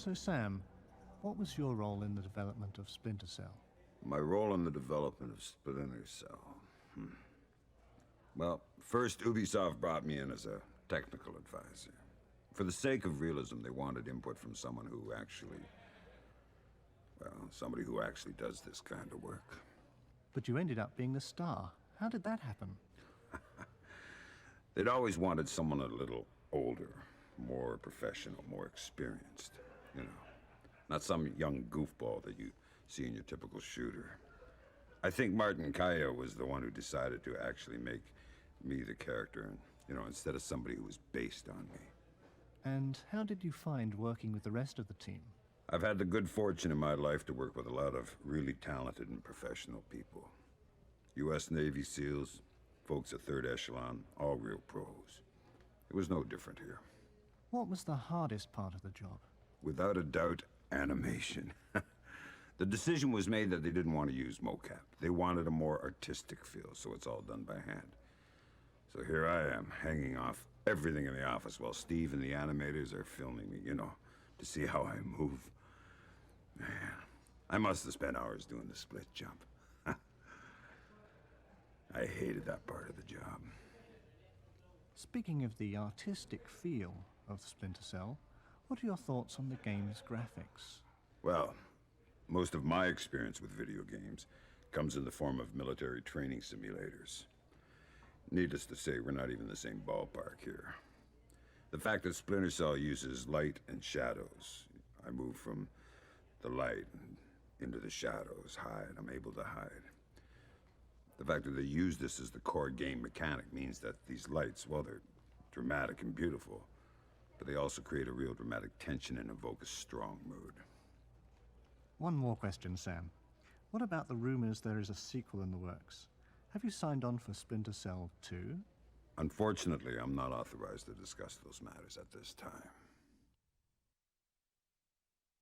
So Sam, what was your role in the development of Splinter Cell? My role in the development of Splinter Cell. Well, first Ubisoft brought me in as a technical advisor. For the sake of realism, they wanted input from someone who actually, well, somebody who actually does this kind of work. But you ended up being the star. How did that happen? They'd always wanted someone a little older, more professional, more experienced, you know. Not some young goofball that you see in your typical shooter. I think Martin Kaya was the one who decided to actually make me the character, and, instead of somebody who was based on me. And how did you find working with the rest of the team? I've had the good fortune in my life to work with a lot of really talented and professional people. U.S. Navy SEALs, folks at Third Echelon, all real pros. It was no different here. What was the hardest part of the job? Without a doubt, animation. The decision was made that they didn't want to use mocap. They wanted a more artistic feel, so it's all done by hand. So here I am, hanging off everything in the office while Steve and the animators are filming me, to see how I move. Man, I must have spent hours doing the split jump. I hated that part of the job. Speaking of the artistic feel of Splinter Cell, what are your thoughts on the game's graphics? Well, most of my experience with video games comes in the form of military training simulators. Needless to say, we're not even the same ballpark here. The fact that Splinter Cell uses light and shadows, I move from the light into the shadows, hide, I'm able to hide. The fact that they use this as the core game mechanic means that these lights, well, they're dramatic and beautiful, but they also create a real dramatic tension and evoke a strong mood. One more question, Sam. What about the rumors there is a sequel in the works? Have you signed on for Splinter Cell 2? Unfortunately, I'm not authorized to discuss those matters at this time.